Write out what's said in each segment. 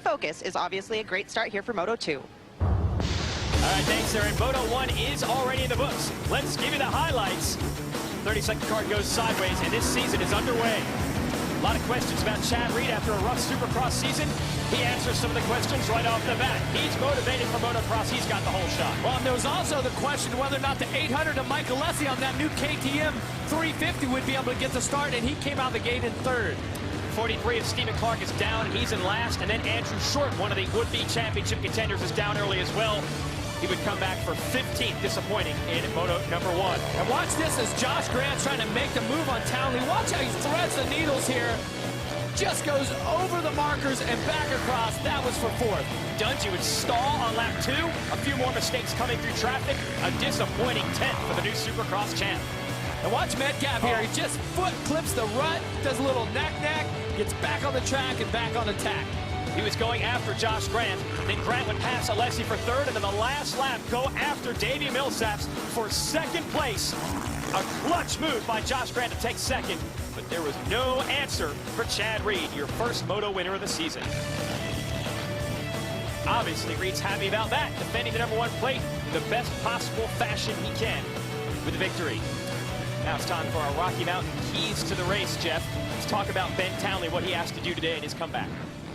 Focus is obviously a great start here for Moto 2. All right, thanks, Aaron. Moto 1 is already in the books. Let's give you the highlights. 30-second card goes sideways, and this season is underway. A lot of questions about Chad Reed after a rough Supercross season. He answers some of the questions right off the bat. He's motivated for motocross. He's got the whole shot. Well, and there was also the question whether or not the 800 of Mike Alessi on that new KTM 350 would be able to get the start, and he came out the gate in third. 43 of Stephen Clark is down. He's in last. And then Andrew Short, one of the would-be championship contenders, is down early as well. He would come back for 15th, disappointing in Moto number 1. And watch this as Josh Grant's trying to make the move on Townley. Watch how he threads the needles here. Just goes over the markers and back across. That was for 4th. Dungey would stall on lap 2. A few more mistakes coming through traffic. A disappointing 10th for the new Supercross champ. And watch Metcalf here. He just foot clips the rut, does a little knack-knack, gets back on the track and back on attack. He was going after Josh Grant. Then Grant would pass Alessi for 3rd, and then the last lap go after Davey Millsaps for 2nd place. A clutch move by Josh Grant to take 2nd, but there was no answer for Chad Reed, your first moto winner of the season. Obviously, Reed's happy about that, defending the number 1 plate in the best possible fashion he can with the victory. Now it's time for our Rocky Mountain keys to the race, Jeff. Let's talk about Ben Townley, what he has to do today in his comeback.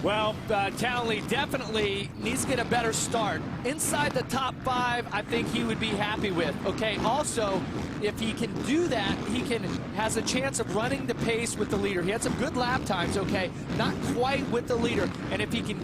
Well, Townley definitely needs to get a better start. Inside the top 5, I think he would be happy with. Okay, also, if he can do that, he has a chance of running the pace with the leader. He had some good lap times, okay, not quite with the leader. And if he can,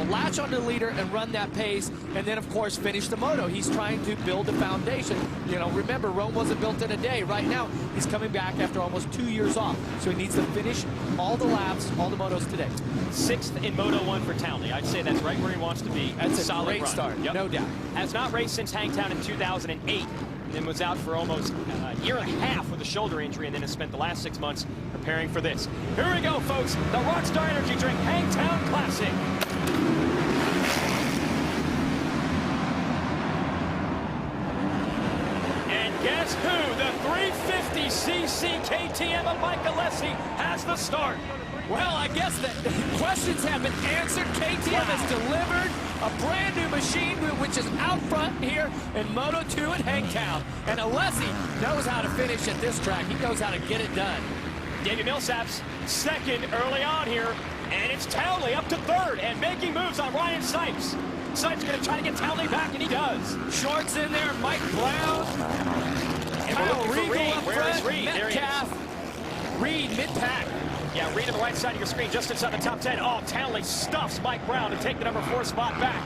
latch onto the leader and run that pace, and then, of course, finish the moto. He's trying to build a foundation. Remember, Rome wasn't built in a day. Right now, he's coming back after almost 2 years off. So he needs to finish all the laps, all the motos today. 6th in Moto 1 for Townley. I'd say that's right where he wants to be. That's a solid great run. start, Yep. no doubt. Has not raced since Hangtown in 2008, and then was out for almost a year and a half with a shoulder injury, and then has spent the last 6 months preparing for this. Here we go, folks. The Rockstar Energy Drink Hangtown Classic. Guess who? The 350cc KTM of Mike Alessi has the start. Well, I guess the questions have been answered. KTM has delivered a brand new machine, which is out front here in Moto 2 at Hangtown. And Alessi knows how to finish at this track. He knows how to get it done. Davey Millsaps 2nd early on here. And it's Townley up to 3rd and making moves on Ryan Sipes. Sipes going to try to get Townley back, and he does. Shorts in there, Mike Brown. Kyle Reed up front, Reed? Metcalf. Reed mid-pack. Yeah, Reed on the right side of your screen, just inside the top 10. Oh, Townley stuffs Mike Brown to take the number 4 spot back.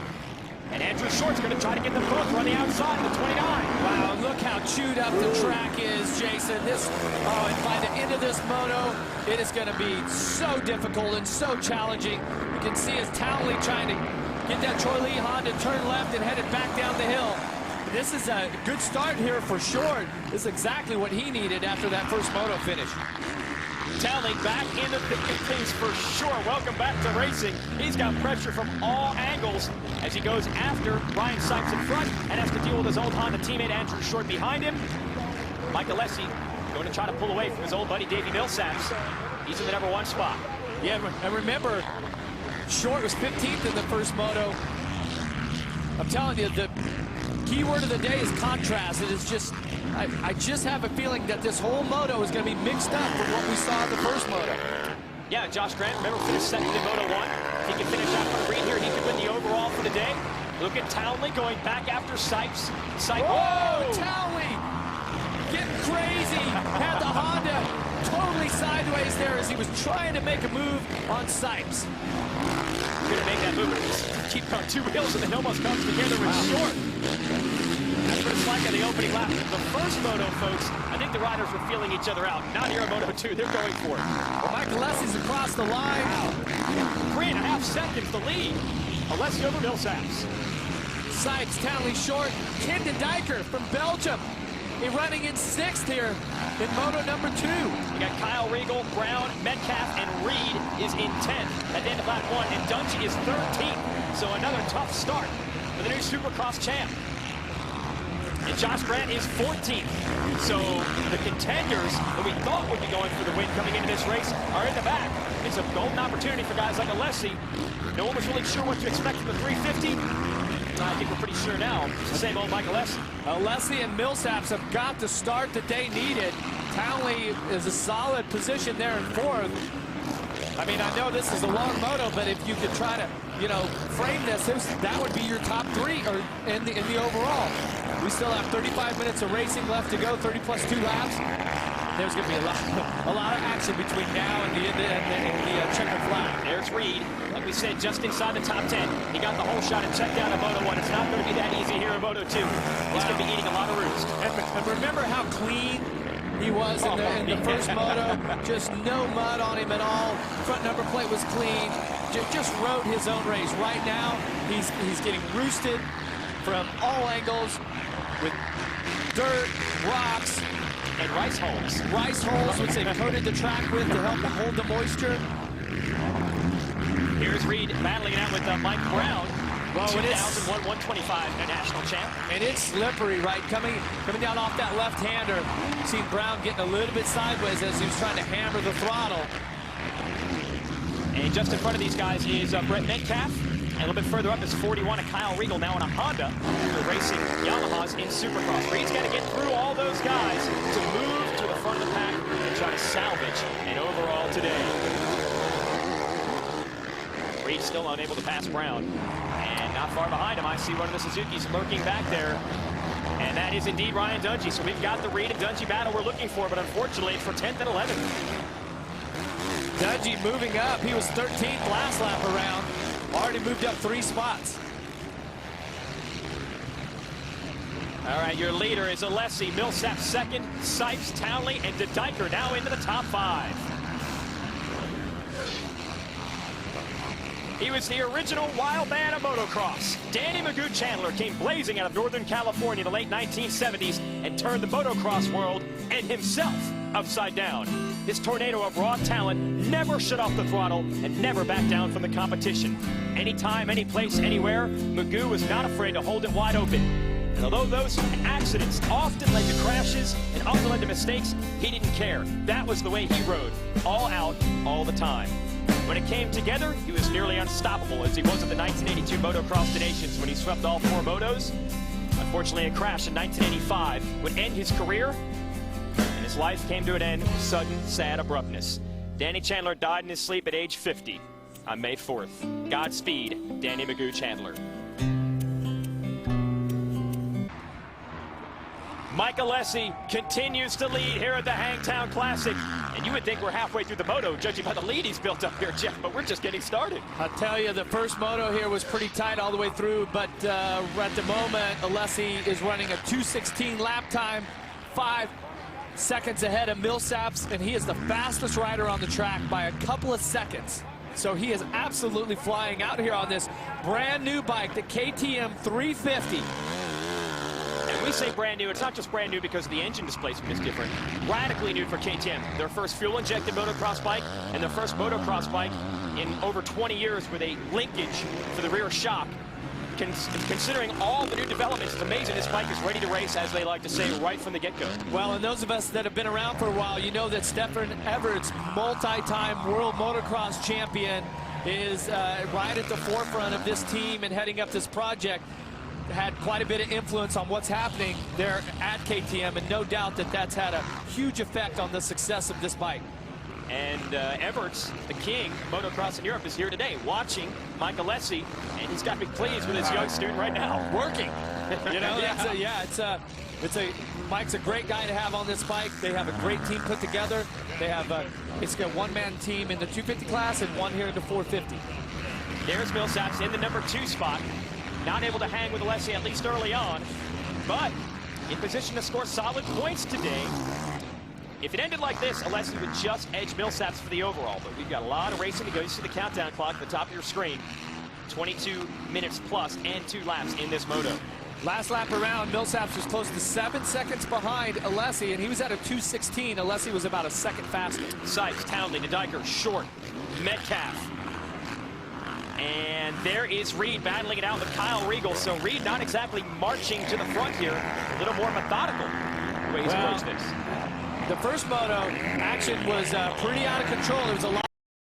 And Andrew Short's going to try to get them both on the outside of the 29. Wow, look how chewed up the track is, Jason. And by the end of this moto, it is going to be so difficult and so challenging. You can see as Townley trying to get that Troy Lee Honda turn left and headed back down the hill. This is a good start here for Short. This is exactly what he needed after that first moto finish. Townley back in the thick of things for sure. Welcome back to racing. He's got pressure from all angles as he goes after Ryan Sipes in front and has to deal with his old Honda teammate Andrew Short behind him. Mike Alessi going to try to pull away from his old buddy Davey Millsaps. He's in the number 1 spot. Yeah, and remember, Short was 15th in the first moto. I'm telling you, the key word of the day is contrast. It is just, I just have a feeling that this whole moto is going to be mixed up from what we saw in the first moto. Yeah, Josh Grant, remember, finished 2nd in Moto 1. If he can finish out for Reed here, he could win the overall for the day. Look at Townley going back after Sipes. Whoa, Townley getting crazy. Had the Honda totally sideways there as he was trying to make a move on Sipes. Going to make that move. Keep on 2 wheels and then almost comes together with Short. That's what it's like on the opening lap. The first moto, folks, I think the riders were feeling each other out. Not here in Moto 2. They're going for it. Well, Mike Alessi's across the line. 3.5 seconds to lead. Alessi over Millsaps. Sipes, Townley, Short. Kendon Dijker from Belgium. He's running in 6th here in Moto number 2. You got Kyle Regal, Brown, Metcalf, and Reed is in 10th at the end of lap 1, and Dungey is 13th. So another tough start for the new Supercross champ. And Josh Grant is 14th. So the contenders that we thought would be going for the win coming into this race are in the back. It's a golden opportunity for guys like Alessi. No one was really sure what to expect from the 350. I think we're pretty sure now. It's the same old Mike Alessi. Alessi and Millsaps have got the start that they needed. Townley is a solid position there in fourth. I mean, I know this is a long moto, but if you could try to, you know, frame this, that would be your top three or in the overall. We still have 35 minutes of racing left to go, 30 plus 2 laps. There's going to be a lot of action between now and the checkered flag. There's Reed. Like we said, just inside the top 10. He got the whole shot and checked out of Moto 1. It's not going to be that easy here in Moto 2. He's going to be eating a lot of roost. And remember how clean he was in the first moto. Just no mud on him at all. Front number plate was clean. Just rode his own race. Right now, he's getting roosted from all angles with dirt, rocks, and rice holes. Rice holes, which they've coated the track with to help hold the moisture. Here's Reed battling it out with Mike Brown. Well, 2001 125 national champ. And it's slippery, right? Coming down off that left-hander. Seen Brown getting a little bit sideways as he was trying to hammer the throttle. And just in front of these guys is Brett Metcalf. And a little bit further up is 41 of Kyle Regal, now in a Honda. They're racing Yamahas in Supercross. Reed's got to get through all those guys to move to the front of the pack and try to salvage an overall today. Reed still unable to pass Brown. And not far behind him, I see one of the Suzuki's lurking back there. And that is indeed Ryan Dungey. So we've got the Reed and Dungey battle we're looking for, but unfortunately it's for 10th and 11th. Dungey moving up. He was 13th last lap around. Already moved up 3 spots. All right, your leader is Alessi, Millsap second, Sipes, Townley, and De Dyker now into the top 5. He was the original wild man of motocross. Danny Magoo Chandler came blazing out of Northern California in the late 1970s and turned the motocross world and himself upside down. This tornado of raw talent never shut off the throttle and never backed down from the competition. Anytime, any place, anywhere, Magoo was not afraid to hold it wide open. And although those accidents often led to crashes and often led to mistakes, he didn't care. That was the way he rode, all out, all the time. When it came together, he was nearly unstoppable, as he was at the 1982 Motocross the Nations when he swept all 4 motos. Unfortunately, a crash in 1985 would end his career, and his life came to an end with sudden, sad abruptness. Danny Chandler died in his sleep at age 50 on May 4th. Godspeed, Danny Magoo Chandler. Mike Alessi continues to lead here at the Hangtown Classic. And you would think we're halfway through the moto, judging by the lead he's built up here, Jeff, but we're just getting started. I'll tell you, the first moto here was pretty tight all the way through, but at the moment, Alessi is running a 2:16 lap time, 5 seconds ahead of Millsaps, and he is the fastest rider on the track by a couple of seconds. So he is absolutely flying out here on this brand new bike, the KTM 350. And we say brand new, it's not just brand new because the engine displacement is different. Radically new for KTM. Their first fuel-injected motocross bike and their first motocross bike in over 20 years with a linkage for the rear shock. Considering all the new developments, it's amazing this bike is ready to race, as they like to say, right from the get-go. Well, and those of us that have been around for a while, you know that Stefan Everts, multi-time world motocross champion, is right at the forefront of this team and heading up this project. Had quite a bit of influence on what's happening there at KTM, and no doubt that that's had a huge effect on the success of this bike. And Everts, the king of motocross in Europe, is here today watching Mike Alessi, and he's got to be pleased with his young student right now. Working. You know, Mike's a great guy to have on this bike. They have a great team put together. They have it's a one-man team in the 250 class and one here in the 450. There's Millsaps in the number 2 spot. Not able to hang with Alessi, at least early on, but in position to score solid points today. If it ended like this, Alessi would just edge Millsaps for the overall, but we've got a lot of racing to go. You see the countdown clock at the top of your screen. 22 minutes plus and 2 laps in this moto. Last lap around, Millsaps was close to 7 seconds behind Alessi, and he was at a 2:16. Alessi was about a second faster. Sipes, Townley, De Dyker, Short, Metcalf. And there is Reed battling it out with Kyle Regal. So Reed not exactly marching to the front here. A little more methodical the way he's approached this. The first moto action was pretty out of control. There was a lot